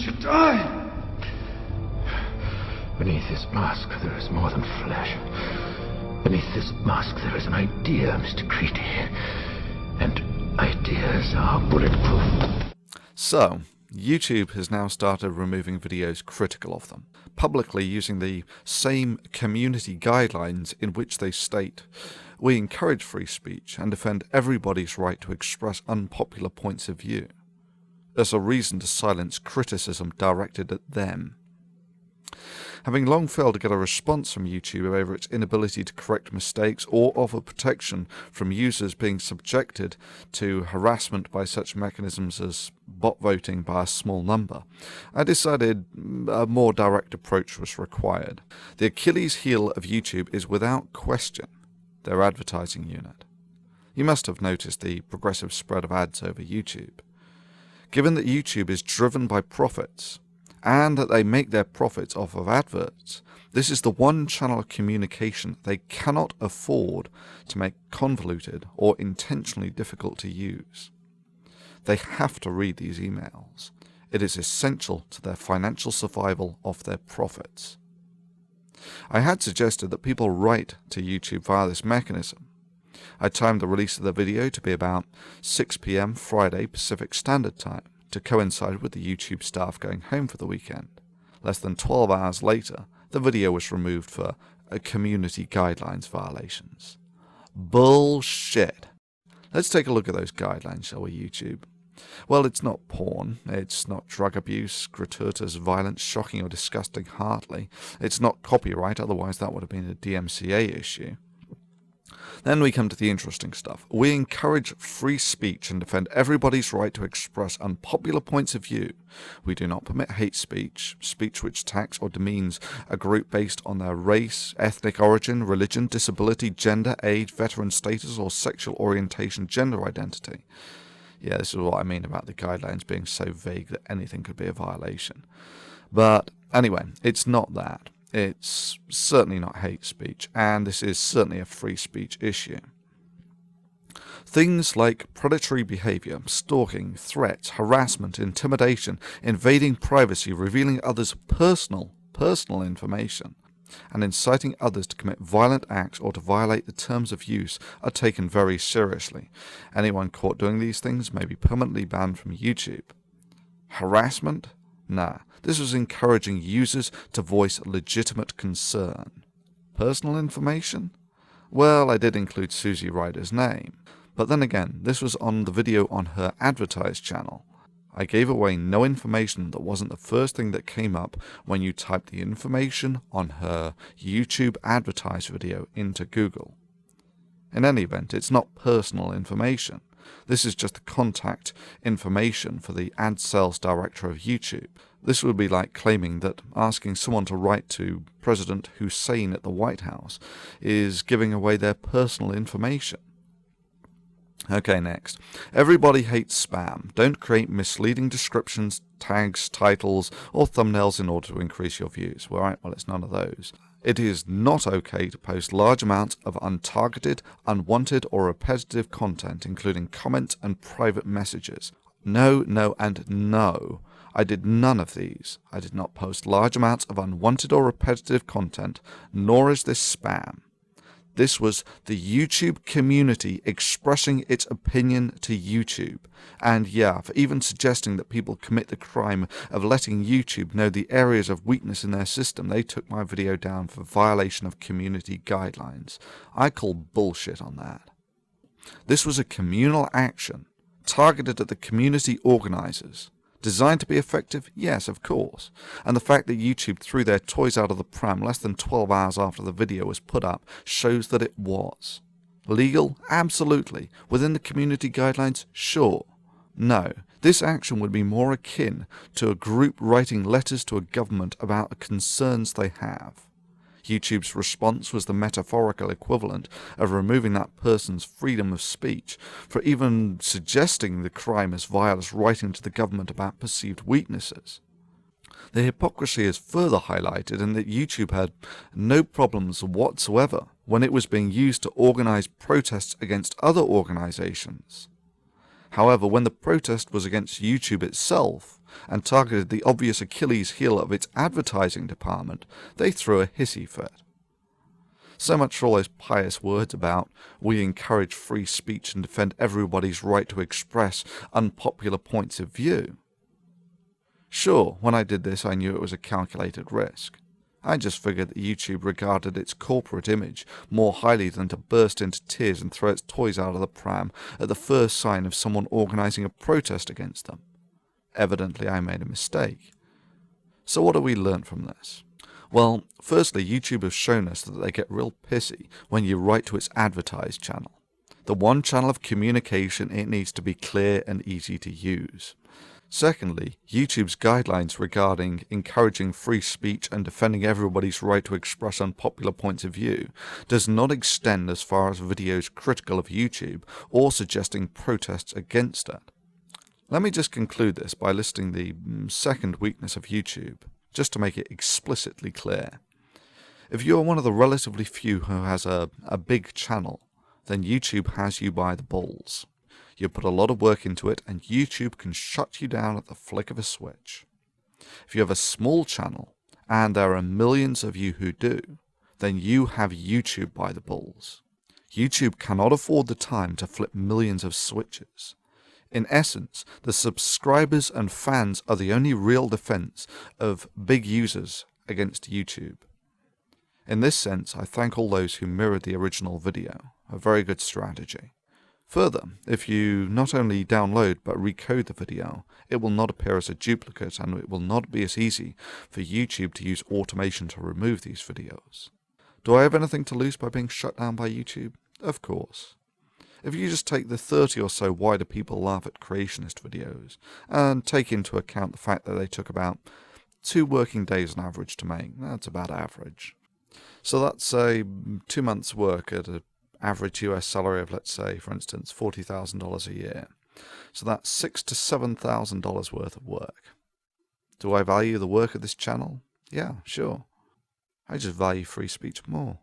to die. Beneath this mask, there is more than flesh. Beneath this mask, there is an idea, Mr. Creedy. And ideas are bulletproof. So, YouTube has now started removing videos critical of them, publicly using the same community guidelines in which they state, "We encourage free speech and defend everybody's right to express unpopular points of view," as a reason to silence criticism directed at them. Having long failed to get a response from YouTube over its inability to correct mistakes or offer protection from users being subjected to harassment by such mechanisms as bot voting by a small number, I decided a more direct approach was required. The Achilles heel of YouTube is without question their advertising unit. You must have noticed the progressive spread of ads over YouTube. Given that YouTube is driven by profits, and that they make their profits off of adverts, this is the one channel of communication they cannot afford to make convoluted or intentionally difficult to use. They have to read these emails. It is essential to their financial survival of their profits. I had suggested that people write to YouTube via this mechanism. I timed the release of the video to be about 6 p.m. Friday Pacific Standard Time, to coincide with the YouTube staff going home for the weekend. Less than 12 hours later, the video was removed for community guidelines violations. Bullshit. Let's take a look at those guidelines, shall we, YouTube? Well, it's not porn, it's not drug abuse, gratuitous violence, shocking or disgusting hardly, it's not copyright, otherwise that would have been a DMCA issue. Then we come to the interesting stuff. We encourage free speech and defend everybody's right to express unpopular points of view. We do not permit hate speech, speech which attacks or demeans a group based on their race, ethnic origin, religion, disability, gender, age, veteran status, or sexual orientation, gender identity. Yeah, this is what I mean about the guidelines being so vague that anything could be a violation. But anyway, it's not that. It's certainly not hate speech, and this is certainly a free speech issue. Things like predatory behavior, stalking, threats, harassment, intimidation, invading privacy, revealing others' personal information, and inciting others to commit violent acts or to violate the terms of use are taken very seriously. Anyone caught doing these things may be permanently banned from YouTube. Harassment? Nah, this was encouraging users to voice legitimate concern. Personal information? Well, I did include Susie Ryder's name. But then again, this was on the video on her advertised channel. I gave away no information that wasn't the first thing that came up when you typed the information on her YouTube advertised video into Google. In any event, it's not personal information. This is just the contact information for the ad sales director of YouTube. This would be like claiming that asking someone to write to President Hussein at the White House is giving away their personal information. Okay, next. Everybody hates spam. Don't create misleading descriptions, tags, titles, or thumbnails in order to increase your views. Well, it's none of those. It is not okay to post large amounts of untargeted, unwanted, or repetitive content, including comments and private messages. No, no, and no. I did none of these. I did not post large amounts of unwanted or repetitive content, nor is this spam. This was the YouTube community expressing its opinion to YouTube. And yeah, for even suggesting that people commit the crime of letting YouTube know the areas of weakness in their system, they took my video down for violation of community guidelines. I call bullshit on that. This was a communal action targeted at the community organizers. Designed to be effective? Yes, of course. And the fact that YouTube threw their toys out of the pram less than 12 hours after the video was put up shows that it was. Legal? Absolutely. Within the community guidelines? Sure. No. This action would be more akin to a group writing letters to a government about the concerns they have. YouTube's response was the metaphorical equivalent of removing that person's freedom of speech for even suggesting the crime as vile as writing to the government about perceived weaknesses. The hypocrisy is further highlighted in that YouTube had no problems whatsoever when it was being used to organize protests against other organizations. However, when the protest was against YouTube itself, and targeted the obvious Achilles heel of its advertising department, they threw a hissy fit. So much for all those pious words about we encourage free speech and defend everybody's right to express unpopular points of view. Sure, when I did this I knew it was a calculated risk. I just figured that YouTube regarded its corporate image more highly than to burst into tears and throw its toys out of the pram at the first sign of someone organising a protest against them. Evidently I made a mistake. So what have we learnt from this? Well, firstly, YouTube has shown us that they get real pissy when you write to its advertised channel. The one channel of communication, it needs to be clear and easy to use. Secondly, YouTube's guidelines regarding encouraging free speech and defending everybody's right to express unpopular points of view does not extend as far as videos critical of YouTube or suggesting protests against it. Let me just conclude this by listing the second weakness of YouTube, just to make it explicitly clear. If you are one of the relatively few who has a big channel, then YouTube has you by the balls. You put a lot of work into it and YouTube can shut you down at the flick of a switch. If you have a small channel, and there are millions of you who do, then you have YouTube by the balls. YouTube cannot afford the time to flip millions of switches. In essence, the subscribers and fans are the only real defense of big users against YouTube. In this sense, I thank all those who mirrored the original video. A very good strategy. Further, if you not only download but recode the video, it will not appear as a duplicate and it will not be as easy for YouTube to use automation to remove these videos. Do I have anything to lose by being shut down by YouTube? Of course. If you just take the 30 or so Why Do People Laugh at Creationist videos and take into account the fact that they took about 2 working days on average to make, that's about average. So that's say 2 months work at an average US salary of, let's say, for instance, $40,000 a year. So that's $6,000 to $7,000 worth of work. Do I value the work of this channel? Yeah, sure. I just value free speech more.